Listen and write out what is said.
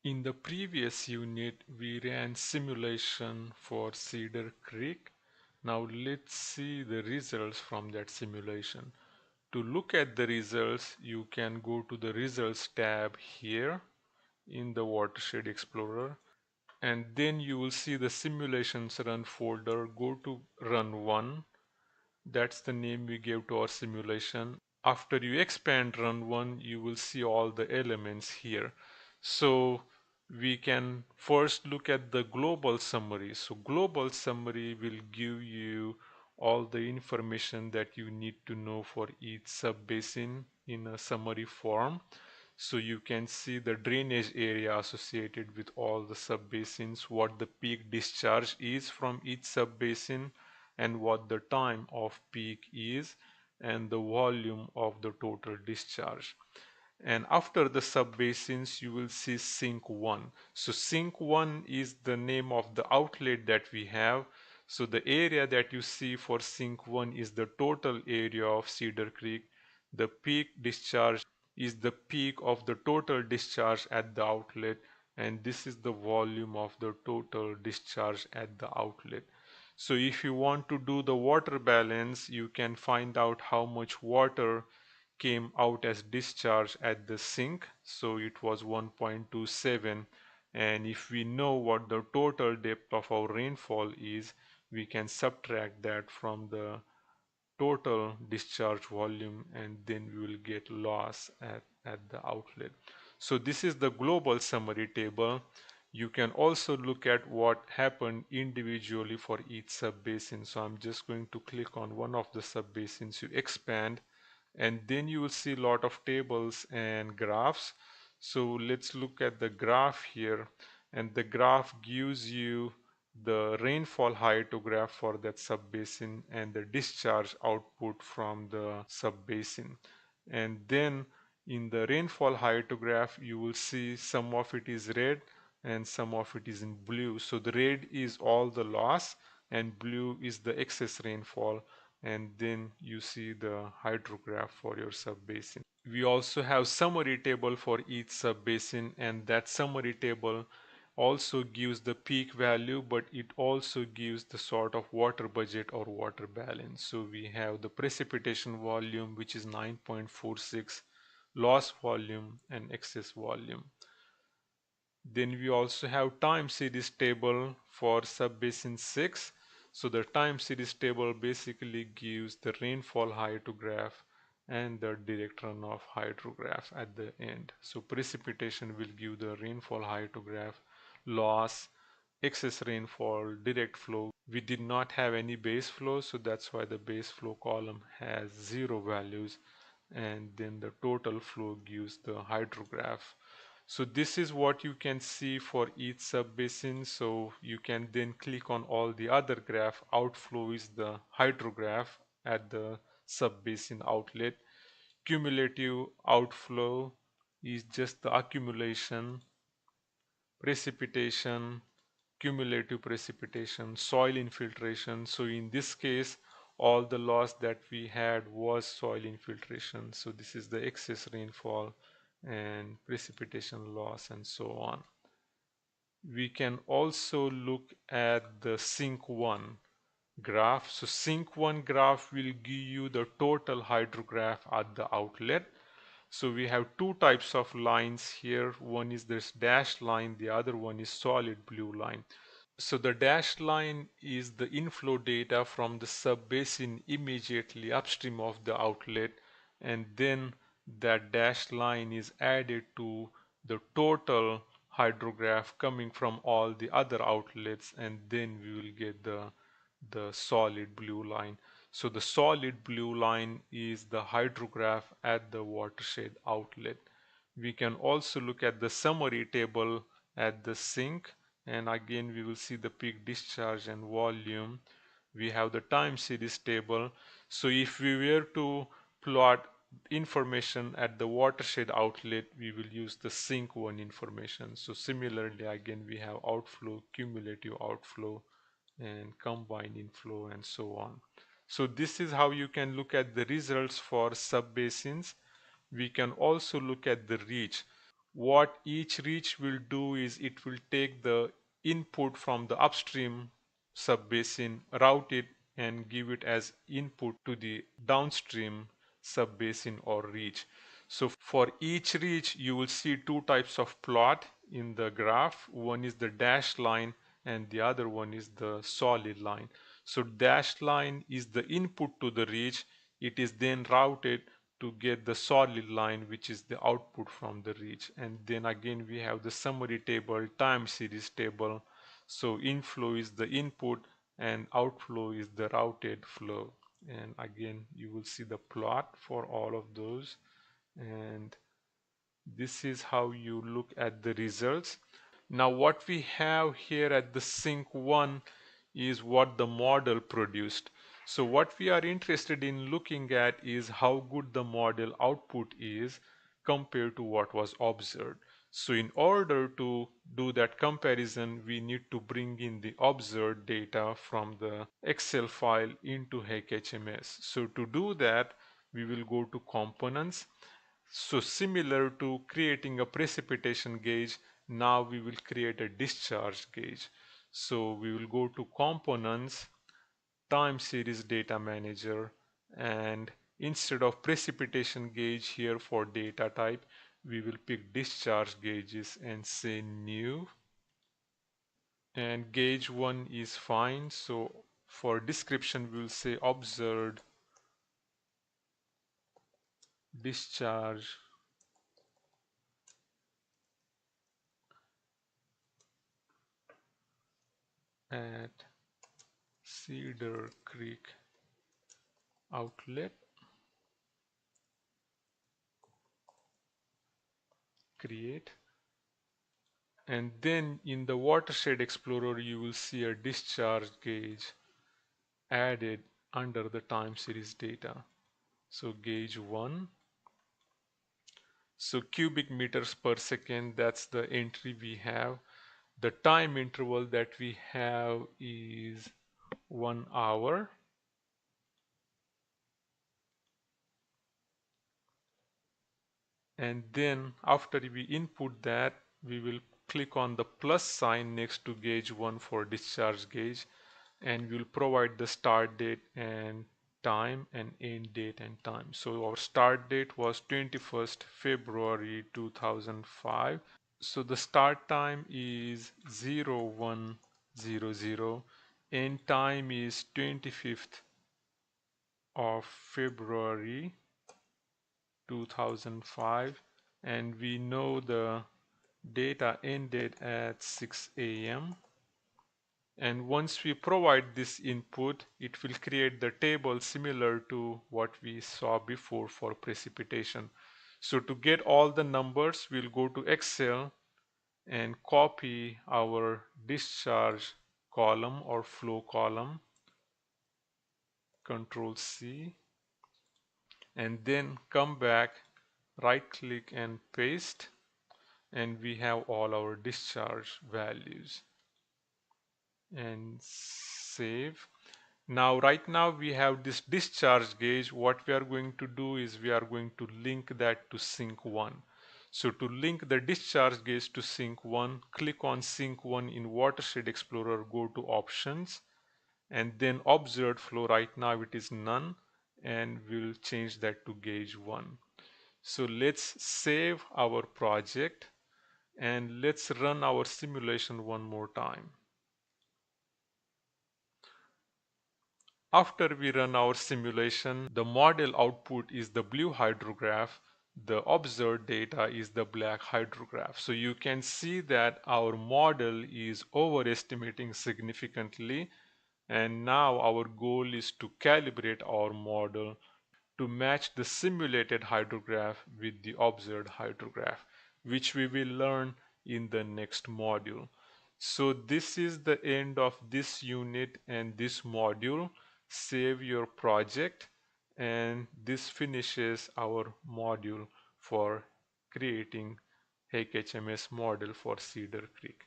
In the previous unit, we ran simulation for Cedar Creek. Now let's see the results from that simulation. To look at the results, you can go to the results tab here in the Watershed Explorer, and then you will see the simulations run folder. Go to run 1. That's the name we gave to our simulation. After you expand run 1, you will see all the elements here. So we can first look at the global summary. So global summary will give you all the information that you need to know for each sub-basin in a summary form. So you can see the drainage area associated with all the sub-basins, what the peak discharge is from each sub-basin, and what the time of peak is, and the volume of the total discharge. And after the sub-basins, you will see sink 1. So sink 1 is the name of the outlet that we have. So the area that you see for sink 1 is the total area of Cedar Creek. The peak discharge is the peak of the total discharge at the outlet, and this is the volume of the total discharge at the outlet. So if you want to do the water balance, you can find out how much water came out as discharge at the sink. So it was 1.27, and if we know what the total depth of our rainfall is, we can subtract that from the total discharge volume, and then we will get loss at the outlet. So this is the global summary table. You can also look at what happened individually for each sub-basin. So I'm just going to click on one of the sub-basins, you expand, and then you will see a lot of tables and graphs. So let's look at the graph here, and the graph gives you the rainfall hydrograph for that sub-basin and the discharge output from the sub-basin. And then in the rainfall hydrograph, you will see some of it is red and some of it is in blue. So the red is all the loss and blue is the excess rainfall, and then you see the hydrograph for your sub-basin. We also have summary table for each sub-basin, and that summary table also gives the peak value, but it also gives the sort of water budget or water balance. So we have the precipitation volume, which is 9.46, loss volume and excess volume. Then we also have time series table for sub-basin 6. So the time series table basically gives the rainfall hydrograph and the direct runoff hydrograph at the end. So precipitation will give the rainfall hydrograph, loss, excess rainfall, direct flow. We did not have any base flow, so that's why the base flow column has 0 values, and then the total flow gives the hydrograph. So this is what you can see for each sub-basin. So you can then click on all the other graph. Outflow is the hydrograph at the sub-basin outlet. Cumulative outflow is just the accumulation. Precipitation, cumulative precipitation, soil infiltration. So in this case, all the loss that we had was soil infiltration. So this is the excess rainfall and precipitation loss and so on. We can also look at the sink 1 graph. So sink 1 graph will give you the total hydrograph at the outlet. So we have two types of lines here. One is this dashed line, the other one is solid blue line. So the dashed line is the inflow data from the sub-basin immediately upstream of the outlet, and then that dashed line is added to the total hydrograph coming from all the other outlets, and then we will get the solid blue line. So the solid blue line is the hydrograph at the watershed outlet. We can also look at the summary table at the sink, and again we will see the peak discharge and volume. We have the time series table. So if we were to plot information at the watershed outlet, we will use the sink 1 information. So similarly, again we have outflow, cumulative outflow, and combined inflow and so on. So this is how you can look at the results for sub-basins. We can also look at the reach. What each reach will do is it will take the input from the upstream subbasin, route it and give it as input to the downstream subbasin or reach. So for each reach you will see two types of plot in the graph. One is the dashed line and the other one is the solid line. So dashed line is the input to the reach. It is then routed to get the solid line, which is the output from the reach. And then again we have the summary table, time series table. So inflow is the input and outflow is the routed flow. And again you will see the plot for all of those, and this is how you look at the results. Now what we have here at the sync 1 is what the model produced. So what we are interested in looking at is how good the model output is compared to what was observed. So in order to do that comparison, we need to bring in the observed data from the Excel file into HMS. So to do that, we will go to components. So similar to creating a precipitation gauge, now we will create a discharge gauge. So we will go to components, time series data manager, and instead of precipitation gauge here for data type, we will pick discharge gauges and say new. And gauge 1 is fine. So for description we will say observed discharge at Cedar Creek outlet, create, and then in the watershed explorer you will see a discharge gauge added under the time series data. So gauge 1, so cubic meters per second, that's the entry we have. The time interval that we have is 1 hour. And then after we input that, we will click on the plus sign next to gauge 1 for discharge gauge, and we'll provide the start date and time and end date and time. So our start date was 21st February 2005. So the start time is 0100, end time is 25th of February 2005, and we know the data ended at 6 a.m. And once we provide this input, it will create the table similar to what we saw before for precipitation. So to get all the numbers, we'll go to Excel and copy our discharge column or flow column, Control C, and then come back, right click and paste, and we have all our discharge values, and save. Now right now we have this discharge gauge. What we are going to do is we are going to link that to sync 1. So to link the discharge gauge to sync 1, click on sync 1 in Watershed Explorer, go to options, and then observed flow. Right now it is none, and we'll change that to gauge 1. So let's save our project and let's run our simulation one more time. After we run our simulation, the model output is the blue hydrograph, the observed data is the black hydrograph. So you can see that our model is overestimating significantly, and now our goal is to calibrate our model to match the simulated hydrograph with the observed hydrograph, which we will learn in the next module. So this is the end of this unit and this module. Save your project, and this finishes our module for creating HMS model for Cedar Creek.